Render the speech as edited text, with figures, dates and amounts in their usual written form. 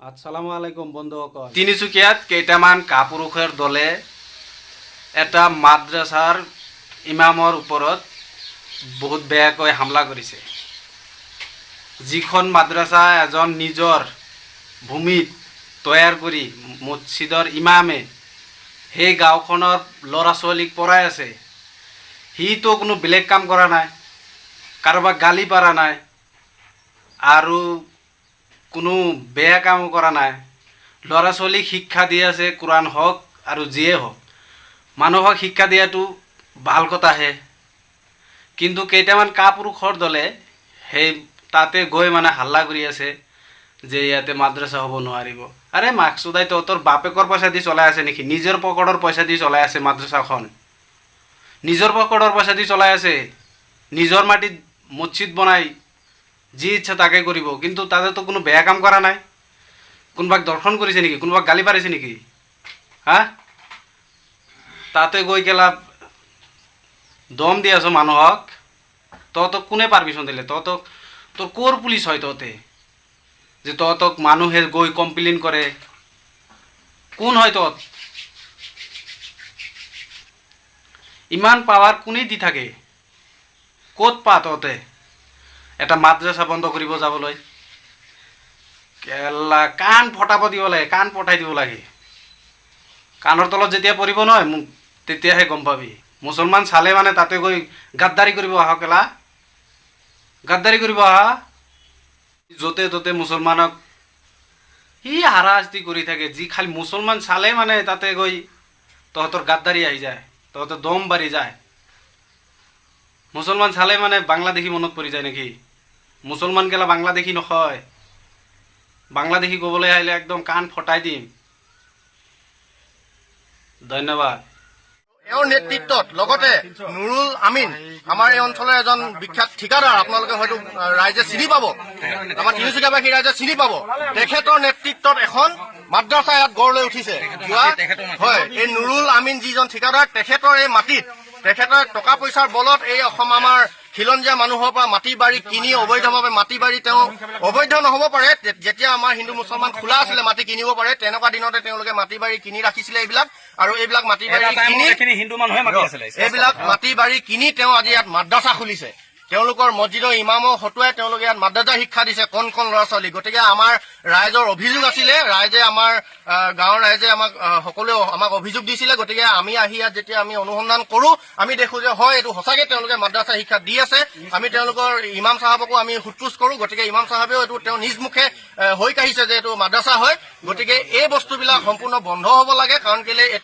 আসসালামু আলাইকুম বন্ধুসকল। তিনিচুকীয়াত কেইটামান কাপুৰুষৰ দলে এটা মাদ্ৰাছাৰ ইমামৰ ওপৰত বহুত বেয়াকৈ হামলা কৰিছে। যিখন মাদ্ৰাছা এজন নিজৰ ভূমিত তৈয়াৰ কৰি মছজিদৰ ইমামে সেই গাঁওখনৰ ল'ৰা ছোৱালীক পঢ়াই আছে। সিটো কোনো বেলেগ কাম কৰা নাই, কাৰোবাক গালি পাৰা নাই আৰু কোনো বেয়া কাম কৰা নাই। ল'ৰা ছোৱালীক শিক্ষা দি আছে, কোৰাণ হওক আৰু যিয়ে হওক। মানুহক শিক্ষা দিয়াটো ভাল কথাহে, কিন্তু কেইটামান কাপুৰুষৰ দলে সেই তাতে গৈ হাল্লা কৰি আছে যে ইয়াতে মাদ্ৰাছা হ'ব নোৱাৰিব। আৰে মাকচুদাই তহঁতৰ বাপেকৰ পইচা দি চলাই আছে নেকি? নিজৰ পকেটৰ পইচা দি চলাই আছে মাদ্ৰাছাখন, নিজৰ পকেটৰ পইচা দি চলাই আছে। নিজৰ মাটিত মছজিদ বনাই যি ইচ্ছা তাকে কৰিব, কিন্তু তাতেতো কোনো বেয়া কাম কৰা নাই। কোনোবাক দৰ্শন কৰিছে নেকি? কোনোবাক গালি পাৰিছে নেকি? হা, তাতে গৈ কেলা দম দি আছো মানুহক। তহঁতক কোনে পাৰ্মিশ্যন দিলে? তহঁতক তোৰ ক'ৰ পুলিচ হয় তহঁতে যে তহঁতক মানুহে গৈ কমপ্লেইন কৰে? কোন হয় তহঁত? ইমান পাৱাৰ কোনে দি থাকে? ক'ত পা তহঁতে এটা মাদ্ৰাছা বন্ধ কৰিব যাবলৈ? কেলা কাণ ফটাব দিব লাগে, কাণ পঠাই দিব লাগে। কাণৰ তলত যেতিয়া পৰিব নহয় মোক তেতিয়াহে গম পাবি। মুছলমান চালে তাতে গৈ গাদ্দাৰি কৰিব আহ, কেলা গাদ্দাৰি কৰিব আহা। য'তে ত'তে মুছলমানক সি হাৰাশাস্তি কৰি থাকে। যি খালি মুছলমান চালে তাতে গৈ তহঁতৰ গাদ্দাৰি আহি যায়, তহঁতৰ দম বাঢ়ি যায়। মুছলমান চালে বাংলাদেশী মনত পৰি যায় নেকি? মুছলমান গেলা বাংলাদেশী নহয়। বাংলাদেশী ক'বলৈ আহিলে একদম কাণ ফটাই দিম। ধন্যবাদ। এওঁৰ নেতৃত্বত লগতে নুৰুল আমিন, আমাৰ এই অঞ্চলৰ এজন বিখ্যাত ঠিকাদাৰ, আপোনালোকে হয়তো ৰাইজে চিনি পাব, আমাৰ তিনিচুকীয়াবাসী ৰাইজে চিনি পাব। তেখেতৰ নেতৃত্বত এখন মাদ্ৰাছা ইয়াত গঢ় লৈ উঠিছে। হয়, এই নুৰুল আমিন যিজন ঠিকাদাৰ, তেখেতৰ এই মাটিত তেখেতৰ টকা পইচাৰ বলত এই অসম আমাৰ খিলঞ্জীয়া মানুহৰ পৰা মাটি বাৰী কিনি অবৈধভাৱে মাটি বাৰী, তেওঁ অবৈধ নহ'ব পাৰে, যেতিয়া আমাৰ হিন্দু মুছলমান খোলা আছিলে মাটি কিনিব পাৰে, তেনেকুৱা দিনতে তেওঁলোকে মাটি বাৰী কিনি ৰাখিছিলে এইবিলাক। আৰু এইবিলাক মাটি বাৰী কিনি হিন্দু মানুহে মাতি আছিলে। এইবিলাক মাটি বাৰী কিনি তেওঁ আজি ইয়াত মাদ্ৰাছা খুলিছে। তেওঁলোকৰ মছজিদৰ ইমামক হতুৱাই তেওঁলোকে ইয়াত মাদ্ৰাছা শিক্ষা দিছে কণ কণ ল'ৰা ছোৱালী। গতিকে আমাৰ ৰাইজৰ অভিযোগ আছিলে, ৰাইজে আমাৰ গাঁৱৰ ৰাইজে সকলোৱে আমাক অভিযোগ দিছিলে। গতিকে আমি আহি ইয়াত যেতিয়া আমি অনুসন্ধান কৰো, আমি দেখো যে হয় এইটো সঁচাকে তেওঁলোকে মাদ্ৰাছা শিক্ষা দি আছে। আমি তেওঁলোকৰ ইমাম চাহাবকো আমি সোধ-পোছ কৰো। গতিকে ইমাম চাহাবেও এইটো তেওঁ নিজ মুখে হৈ কাঢ়িছে যে এইটো মাদ্ৰাছা হয়। গতিকে এই বস্তুবিলাক সম্পূৰ্ণ বন্ধ হ'ব লাগে, কাৰণ কেলে